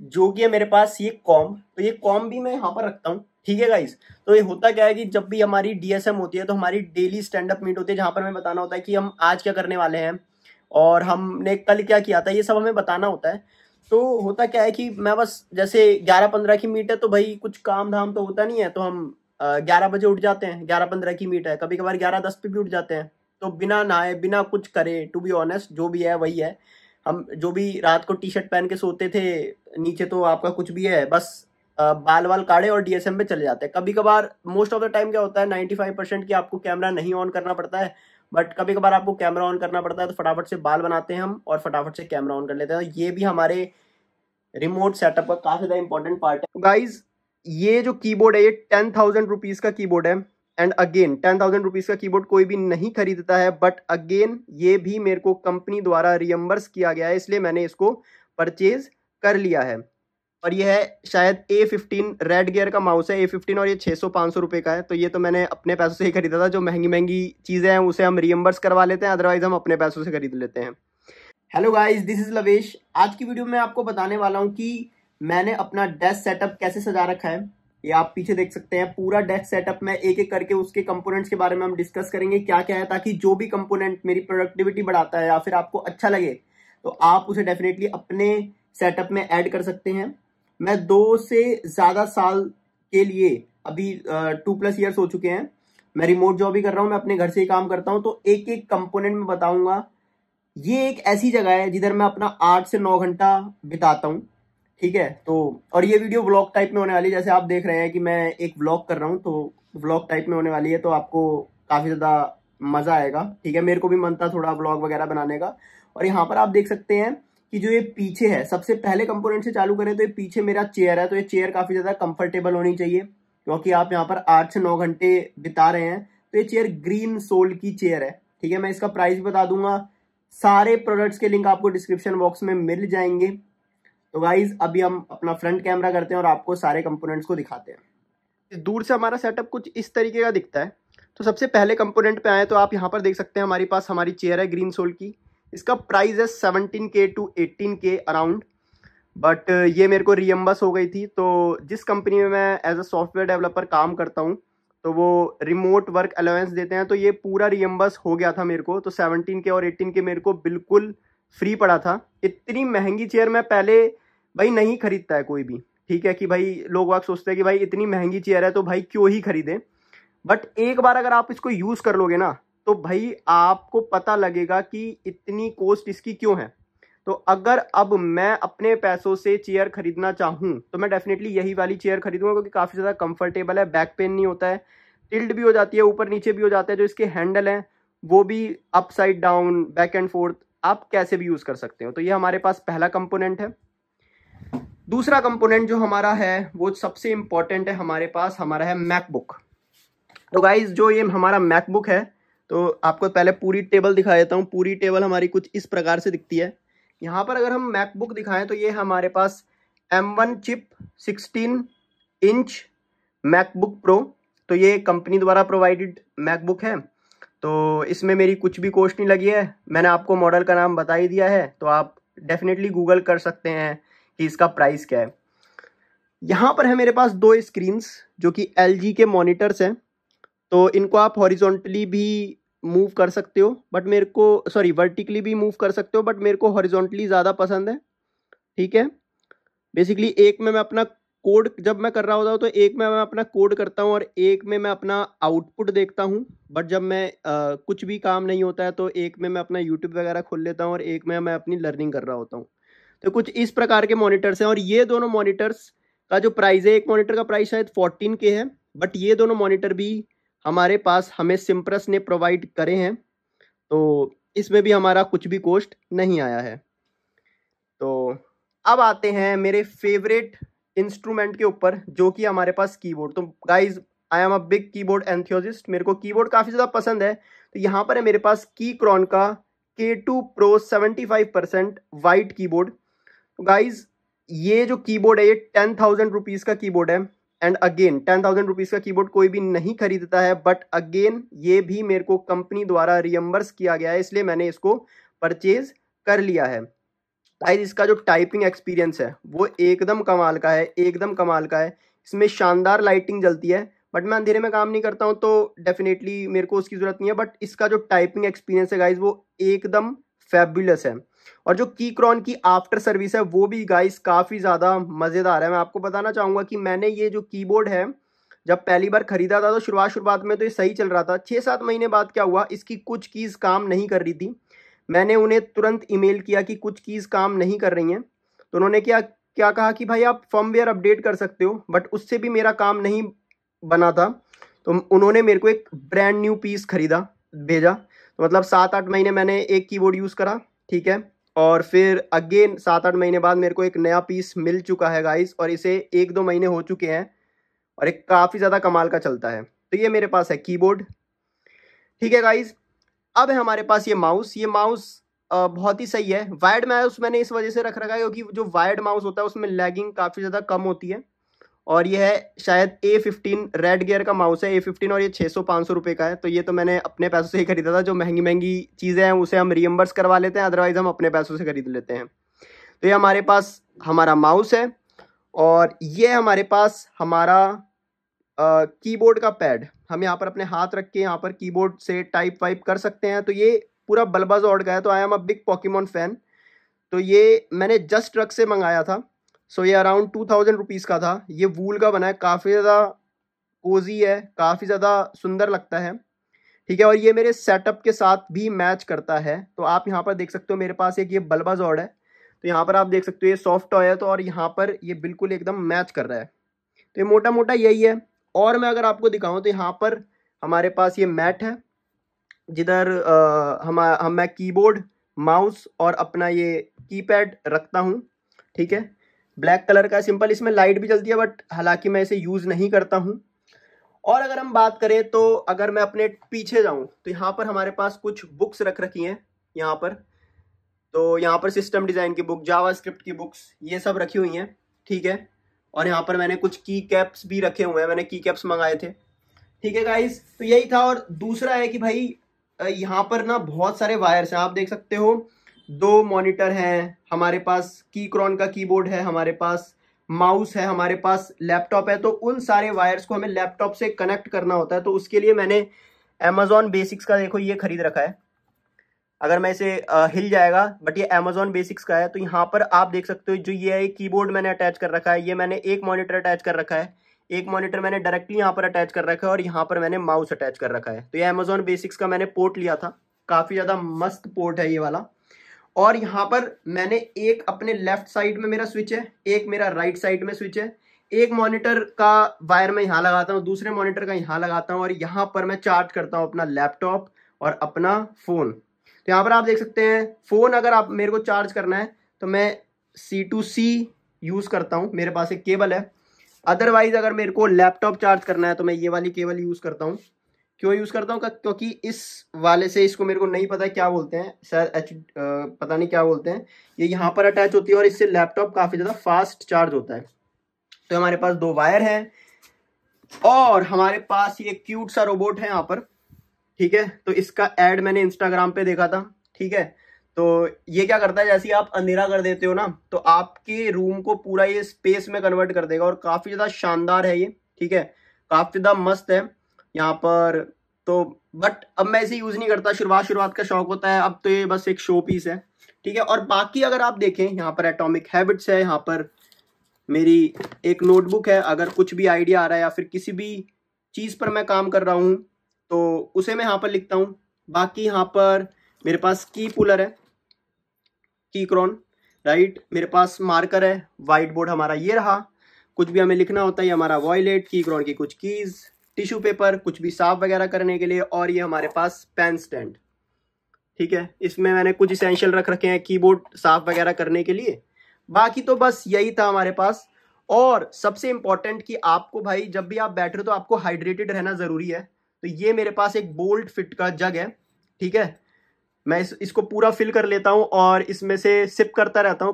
जो कि है मेरे पास ये कॉम। तो ये कॉम भी मैं यहाँ पर रखता हूँ, ठीक है गाइस। तो ये होता क्या है कि जब भी हमारी डीएसएम होती है तो हमारी डेली स्टैंड अप मीट होती है, जहाँ पर हमें बताना होता है कि हम आज क्या करने वाले हैं और हमने कल क्या किया था, ये सब हमें बताना होता है। तो होता क्या है कि मैं बस जैसे 11:15 की मीट है तो भाई कुछ काम धाम तो होता नहीं है, तो हम 11 बजे उठ जाते हैं। 11:15 की मीट है, कभी कभार 11:10 पे भी उठ जाते हैं। तो बिना नहाए बिना कुछ करे, टू बी ऑनेस्ट जो भी है वही है। हम जो भी रात को टी शर्ट पहन के सोते थे, नीचे तो आपका कुछ भी है, बस बाल वाल काढ़े और डीएसएम पे चले जाते हैं। कभी कभार मोस्ट ऑफ द टाइम क्या होता है 95% की आपको कैमरा नहीं ऑन करना पड़ता है, बट कभी कभार आपको कैमरा ऑन करना पड़ता है, तो फटाफट से बाल बनाते हैं हम और फटाफट से कैमरा ऑन कर लेते हैं। ये भी हमारे रिमोट सेटअप का काफी ज्यादा इंपॉर्टेंट पार्ट है गाइज। ये जो कीबोर्ड है ये 10,000 रुपीज का कीबोर्ड है। एंड अगेन 10,000 रुपीज का कीबोर्ड कोई भी नहीं खरीदता है, बट अगेन ये भी मेरे को कंपनी द्वारा रियम्बर्स किया गया है, इसलिए मैंने इसको परचेज कर लिया है। और ये है शायद A15 रेड गियर का माउस है A15, और ये 600-500 रुपए का है। तो ये तो मैंने अपने पैसों से ही खरीदा था। जो महंगी महंगी चीजें हैं उसे हम रियम्बर्स करवा लेते हैं, अदरवाइज हम अपने पैसों से खरीद लेते हैं। Hello guys, this is लवेश। आज की वीडियो में आपको बताने वाला हूं कि मैंने अपना डेस्क सेटअप कैसे सजा रखा है। ये आप पीछे देख सकते हैं पूरा डेस्क सेटअप में, एक एक करके उसके कंपोनेंट्स के बारे में हम डिस्कस करेंगे क्या क्या है, ताकि जो भी कंपोनेंट मेरी प्रोडक्टिविटी बढ़ाता है या फिर आपको अच्छा लगे तो आप उसे डेफिनेटली अपने सेटअप में ऐड कर सकते हैं। मैं 2 से ज्यादा साल के लिए, अभी 2+ ईयर्स हो चुके हैं, मैं रिमोट जॉब ही कर रहा हूँ, मैं अपने घर से ही काम करता हूँ। तो एक एक कंपोनेंट में बताऊंगा। ये एक ऐसी जगह है जिधर मैं अपना 8 से 9 घंटा बिताता हूँ, ठीक है। तो और ये वीडियो व्लॉग टाइप में होने वाली है, जैसे आप देख रहे हैं कि मैं एक व्लॉग कर रहा हूँ, तो व्लॉग टाइप में होने वाली है, तो आपको काफी ज्यादा मजा आएगा, ठीक है। मेरे को भी मन था थोड़ा व्लॉग वगैरह बनाने का। और यहाँ पर आप देख सकते हैं कि जो ये पीछे है, सबसे पहले कंपोनेंट से चालू करें तो ये पीछे मेरा चेयर है। तो ये चेयर काफी ज्यादा कंफर्टेबल होनी चाहिए, क्योंकि आप यहाँ पर 8 से 9 घंटे बिता रहे हैं। तो ये चेयर ग्रीन सोल की चेयर है, ठीक है। मैं इसका प्राइस भी बता दूंगा, सारे प्रोडक्ट्स के लिंक आपको डिस्क्रिप्शन बॉक्स में मिल जाएंगे। तो गाइज अभी हम अपना फ्रंट कैमरा करते हैं और आपको सारे कंपोनेंट्स को दिखाते हैं। दूर से हमारा सेटअप कुछ इस तरीके का दिखता है। तो सबसे पहले कंपोनेंट पे आए तो आप यहाँ पर देख सकते हैं हमारे पास हमारी चेयर है ग्रीन सोल की। इसका प्राइस है 17K to 18K around, but ये मेरे को रियम्बर्स हो गई थी। तो जिस कंपनी में मैं एज अ सॉफ्टवेयर डेवलपर काम करता हूँ तो वो रिमोट वर्क अलाउंस देते हैं, तो ये पूरा रियम्बर्स हो गया था मेरे को। तो 17K और 18K मेरे को बिल्कुल फ्री पड़ा था। इतनी महंगी चेयर मैं पहले भाई नहीं खरीदता है कोई भी, ठीक है, कि भाई लोग वाग सोचते हैं कि भाई इतनी महंगी चेयर है तो भाई क्यों ही खरीदें। बट एक बार अगर आप इसको यूज कर लोगे ना तो भाई आपको पता लगेगा कि इतनी कॉस्ट इसकी क्यों है। तो अगर अब मैं अपने पैसों से चेयर खरीदना चाहूँ तो मैं डेफिनेटली यही वाली चेयर खरीदूंगा, क्योंकि काफ़ी ज़्यादा कंफर्टेबल है, बैक पेन नहीं होता है, टिल्ट भी हो जाती है, ऊपर नीचे भी हो जाता है। जो इसके हैंडल हैं वो भी up side down back and fourth आप कैसे भी यूज़ कर सकते हो। तो ये हमारे पास पहला कंपोनेंट है। दूसरा कंपोनेंट जो हमारा है वो सबसे इंपॉर्टेंट है हमारे पास, हमारा है मैकबुक। तो गाइज जो ये हमारा मैकबुक है, तो आपको पहले पूरी टेबल दिखा देता हूँ। पूरी टेबल हमारी कुछ इस प्रकार से दिखती है। यहाँ पर अगर हम मैकबुक दिखाएं तो ये हमारे पास M1 chip 16 inch MacBook pro. तो ये कंपनी द्वारा प्रोवाइडेड मैकबुक है, तो इसमें मेरी कुछ भी कॉस्ट नहीं लगी है। मैंने आपको मॉडल का नाम बता ही दिया है, तो आप डेफिनेटली गूगल कर सकते हैं कि इसका प्राइस क्या है। यहाँ पर है मेरे पास 2 स्क्रीन्स जो कि LG के मॉनिटर्स हैं। तो इनको आप हॉरिजॉन्टली भी मूव कर सकते हो, बट मेरे को वर्टिकली भी मूव कर सकते हो, बट मेरे को हॉरिजॉन्टली ज़्यादा पसंद है, ठीक है। बेसिकली एक में मैं अपना कोड जब मैं कर रहा होता हूँ तो एक में मैं अपना कोड करता हूँ और एक में मैं अपना आउटपुट देखता हूँ। बट जब मैं कुछ भी काम नहीं होता है तो एक में मैं अपना यूट्यूब वगैरह खोल लेता हूँ और एक में मैं अपनी लर्निंग कर रहा होता हूँ। तो कुछ इस प्रकार के मॉनिटर्स हैं, और ये दोनों मॉनिटर्स का जो प्राइस है, एक मॉनिटर का प्राइस शायद 14K है, बट ये दोनों मॉनिटर भी हमारे पास हमें सिम्प्रस ने प्रोवाइड करे हैं। तो इसमें भी हमारा कुछ भी कॉस्ट नहीं आया है। तो अब आते हैं मेरे फेवरेट इंस्ट्रूमेंट के ऊपर, जो कि हमारे पास कीबोर्ड। तो guys I am a big keyboard enthusiast, मेरे को कीबोर्ड काफ़ी ज़्यादा पसंद है। तो यहाँ पर है मेरे पास कीक्रॉन का K2 Pro 75% वाइट कीबोर्ड। तो गाइज ये जो कीबोर्ड है ये 10,000 रुपीज़ का कीबोर्ड है। एंड अगेन 10,000 रुपीज़ का कीबोर्ड कोई भी नहीं खरीदता है, बट अगेन ये भी मेरे को कंपनी द्वारा रियम्बर्स किया गया है, इसलिए मैंने इसको परचेज कर लिया है। गाइस इसका जो टाइपिंग एक्सपीरियंस है वो एकदम कमाल का है, एकदम कमाल का है। इसमें शानदार लाइटिंग जलती है, बट मैं अंधेरे में काम नहीं करता हूँ तो डेफिनेटली मेरे को उसकी ज़रूरत नहीं है। बट इसका जो टाइपिंग एक्सपीरियंस है गाइस वो एकदम फैबुलस है। और जो कीक्रॉन की आफ्टर सर्विस है वो भी गाइस काफ़ी ज़्यादा मज़ेदार है। मैं आपको बताना चाहूँगा कि मैंने ये जो कीबोर्ड है जब पहली बार खरीदा था तो शुरुआत में तो ये सही चल रहा था। 6-7 महीने बाद क्या हुआ, इसकी कुछ कीज़ काम नहीं कर रही थी। मैंने उन्हें तुरंत ईमेल किया कि कुछ कीज़ काम नहीं कर रही हैं, तो उन्होंने क्या क्या कहा कि भाई आप फर्मवेयर अपडेट कर सकते हो, बट उससे भी मेरा काम नहीं बना था। तो उन्होंने मेरे को एक ब्रांड न्यू पीस खरीदा भेजा। तो मतलब 7-8 महीने मैंने एक कीबोर्ड यूज़ करा, ठीक है। और फिर अगेन 7-8 महीने बाद मेरे को एक नया पीस मिल चुका है गाइस, और इसे 1-2 महीने हो चुके हैं और एक काफ़ी ज़्यादा कमाल का चलता है। तो ये मेरे पास है कीबोर्ड, ठीक है गाइस। अब है हमारे पास ये माउस। ये माउस बहुत ही सही है। वायर्ड माउस मैंने इस वजह से रख रखा है क्योंकि जो वायर्ड माउस होता है उसमें लैगिंग काफ़ी ज़्यादा कम होती है। और ये है शायद A15 रेड गियर का माउस है, A15, और ये 600-500 रुपये का है। तो ये तो मैंने अपने पैसों से ही खरीदा था। जो महंगी महंगी चीज़ें हैं उसे हम रीएम्बर्स करवा लेते हैं, अदरवाइज हम अपने पैसों से खरीद लेते हैं। तो ये हमारे पास हमारा माउस है, और ये हमारे पास हमारा कीबोर्ड का पैड। हम यहाँ पर अपने हाथ रख के यहाँ पर कीबोर्ड से टाइप वाइप कर सकते हैं। तो ये पूरा बल्बाजॉर्ड का है, तो आई am a big Pokemon fan. तो ये मैंने जस्ट ट्रक से मंगाया था। सो ये अराउंड 2000 रुपीज़ का था। ये वूल का बना है, काफ़ी ज़्यादा कोजी है, काफ़ी ज़्यादा सुंदर लगता है, ठीक है। और ये मेरे सेटअप के साथ भी मैच करता है। तो आप यहाँ पर देख सकते हो मेरे पास एक ये बल्बाजॉर्ड है, तो यहाँ पर आप देख सकते हो ये सॉफ्ट टॉय है, तो और यहाँ पर ये बिल्कुल एकदम मैच कर रहा है। तो ये मोटा मोटा यही है। और मैं अगर आपको दिखाऊं तो यहाँ पर हमारे पास ये मैट है, जिधर मैं कीबोर्ड, माउस और अपना ये कीपैड रखता हूँ, ठीक है। ब्लैक कलर का सिंपल, इसमें लाइट भी जलती है, बट हालांकि मैं इसे यूज़ नहीं करता हूँ। और अगर हम बात करें तो अगर मैं अपने पीछे जाऊँ तो यहाँ पर हमारे पास कुछ बुक्स रख रखी हैं यहाँ पर। तो यहाँ पर सिस्टम डिज़ाइन की बुक, जावास्क्रिप्ट की बुक्स, ये सब रखी हुई हैं, ठीक है। और यहाँ पर मैंने कुछ की कैप्स भी रखे हुए हैं, मैंने की कैप्स मंगाए थे, ठीक है गाइस। तो यही था। और दूसरा है कि भाई यहाँ पर ना बहुत सारे वायर्स हैं, आप देख सकते हो। 2 मॉनिटर हैं हमारे पास, कीक्रॉन का कीबोर्ड है हमारे पास, माउस है हमारे पास, लैपटॉप है। तो उन सारे वायर्स को हमें लैपटॉप से कनेक्ट करना होता है। तो उसके लिए मैंने अमेजॉन बेसिक्स का, देखो ये खरीद रखा है। अगर मैं इसे हिल जाएगा, बट ये अमेजॉन बेसिक्स का है। तो यहाँ पर आप देख सकते हो जो ये है कीबोर्ड मैंने अटैच कर रखा है, ये मैंने एक मॉनिटर अटैच कर रखा है, एक मॉनिटर मैंने डायरेक्टली यहाँ पर अटैच कर रखा है, और यहाँ पर मैंने माउस अटैच कर रखा है। तो ये अमेजॉन बेसिक्स का मैंने पोर्ट लिया था, काफ़ी ज़्यादा मस्त पोर्ट है ये वाला। और यहाँ पर मैंने एक अपने लेफ्ट साइड में मेरा स्विच है, एक मेरा राइट साइड में स्विच है। एक मॉनिटर का वायर मैं यहाँ लगाता हूँ, दूसरे मॉनिटर का यहाँ लगाता हूँ, और यहाँ पर मैं चार्ज करता हूँ अपना लैपटॉप और अपना फ़ोन। तो यहाँ पर आप देख सकते हैं, फ़ोन अगर आप मेरे को चार्ज करना है तो मैं C2C यूज़ करता हूँ, मेरे पास एक केबल है। अदरवाइज अगर मेरे को लैपटॉप चार्ज करना है तो मैं ये वाली केबल यूज़ करता हूँ। क्यों यूज़ करता हूँ? क्योंकि इस वाले से, इसको मेरे को नहीं पता क्या बोलते हैं, शायद पता नहीं क्या बोलते हैं, ये यहाँ पर अटैच होती है और इससे लैपटॉप काफ़ी ज़्यादा फास्ट चार्ज होता है। तो हमारे पास 2 वायर हैं, और हमारे पास ये क्यूट सा रोबोट है यहाँ पर, ठीक है। तो इसका ऐड मैंने इंस्टाग्राम पे देखा था, ठीक है। तो ये क्या करता है, जैसे ही आप अंधेरा कर देते हो ना, तो आपके रूम को पूरा ये स्पेस में कन्वर्ट कर देगा, और काफ़ी ज़्यादा शानदार है ये, ठीक है, काफ़ी ज़्यादा मस्त है यहाँ पर। तो बट अब मैं इसे यूज़ नहीं करता, शुरुआत का शौक होता है, अब तो ये बस एक शो पीस है, ठीक है। और बाकी अगर आप देखें, यहाँ पर एटॉमिक हैबिट्स है, यहाँ पर मेरी एक नोटबुक है। अगर कुछ भी आइडिया आ रहा है या फिर किसी भी चीज़ पर मैं काम कर रहा हूँ तो उसे मैं यहाँ पर लिखता हूँ। बाकी यहाँ पर मेरे पास की पुलर है, कीक्रॉन, राइट। मेरे पास मार्कर है, वाइट बोर्ड हमारा ये रहा, कुछ भी हमें लिखना होता है ये हमारा वॉयलेट, कीक्रॉन की कुछ कीज़, टिश्यू पेपर, कुछ भी साफ वगैरह करने के लिए, और ये हमारे पास पेन स्टैंड, ठीक है। इसमें मैंने कुछ इसेंशियल रख रखे हैं कीबोर्ड साफ वगैरह करने के लिए। बाकी तो बस यही था हमारे पास। और सबसे इंपॉर्टेंट कि आपको भाई जब भी आप बैठ रहे हो तो आपको हाइड्रेटेड रहना ज़रूरी है। तो ये मेरे पास एक बोल्ट फिट का जग है, ठीक है। मैं इसको पूरा फिल कर लेता हूँ और इसमें से सिप करता रहता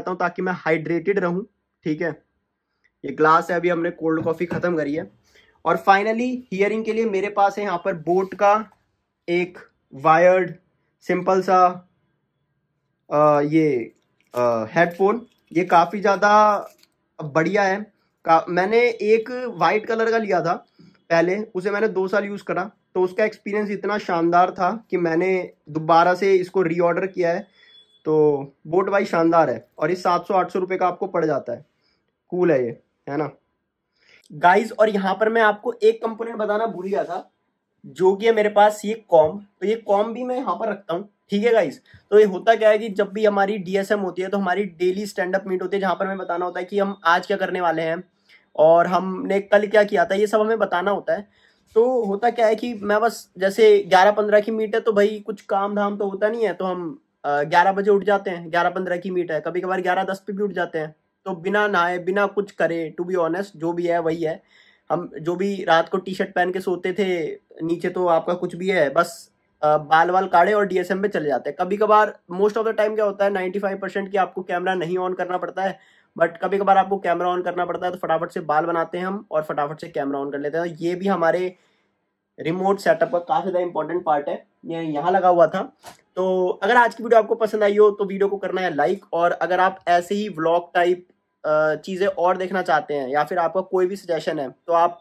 हूँ ताकि मैं हाइड्रेटेड रहूँ, ठीक है। ये ग्लास है, अभी हमने कोल्ड कॉफ़ी ख़त्म करी है। और फाइनली हियरिंग के लिए मेरे पास है यहाँ पर बोट का एक वायर्ड सिंपल सा ये हेडफोन, ये काफ़ी ज़्यादा बढ़िया है। मैंने एक वाइट कलर का लिया था पहले, उसे मैंने 2 साल यूज़ करा, तो उसका एक्सपीरियंस इतना शानदार था कि मैंने दोबारा से इसको रीऑर्डर किया है। तो बोट भाई शानदार है, और ये 700-800 रुपये का आपको पड़ जाता है। कूल है ये, है ना गाइज। और यहाँ पर मैं आपको एक कंपोनेंट बताना भूल गया था, जो कि है मेरे पास ये कॉम। तो ये कॉम भी मैं यहाँ पर रखता हूँ, ठीक है गाइस। तो ये होता क्या है कि जब भी हमारी डीएसएम होती है तो हमारी डेली स्टैंड अप मीट होती है, जहाँ पर हमें बताना होता है कि हम आज क्या करने वाले हैं और हमने कल क्या किया था, ये सब हमें बताना होता है। तो होता क्या है कि मैं बस जैसे 11-15 की मीट है, तो भाई कुछ काम धाम तो होता नहीं है, तो हम 11 बजे उठ जाते हैं। 11-15 की मीट है, कभी कभार 11-10 पे भी उठ जाते हैं। तो बिना नहाए बिना कुछ करे, टू बी ऑनेस्ट, जो भी है वही है। हम जो भी रात को टी शर्ट पहन के सोते थे, नीचे तो आपका कुछ भी है, बस बाल वाल काढ़े और डीएसएम पे चले जाते हैं। कभी कभार, मोस्ट ऑफ द टाइम क्या होता है, 95% की आपको कैमरा नहीं ऑन करना पड़ता है, बट कभी कभार आपको कैमरा ऑन करना पड़ता है, तो फटाफट से बाल बनाते हैं हम और फटाफट से कैमरा ऑन कर लेते हैं। ये भी हमारे रिमोट सेटअप का काफी ज्यादा इंपॉर्टेंट पार्ट है, ये यहाँ लगा हुआ था। तो अगर आज की वीडियो आपको पसंद आई हो तो वीडियो को करना है लाइक, और अगर आप ऐसे ही व्लॉग टाइप चीज़ें और देखना चाहते हैं, या फिर आपका कोई भी सजेशन है, तो आप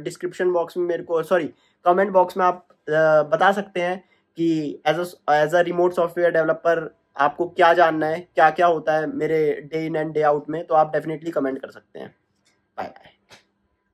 डिस्क्रिप्शन बॉक्स में मेरे को, सॉरी, कमेंट बॉक्स में आप बता सकते हैं कि as a remote software developer आपको क्या जानना है, क्या क्या होता है मेरे day in and day out में। तो आप डेफिनेटली कमेंट कर सकते हैं। Bye bye.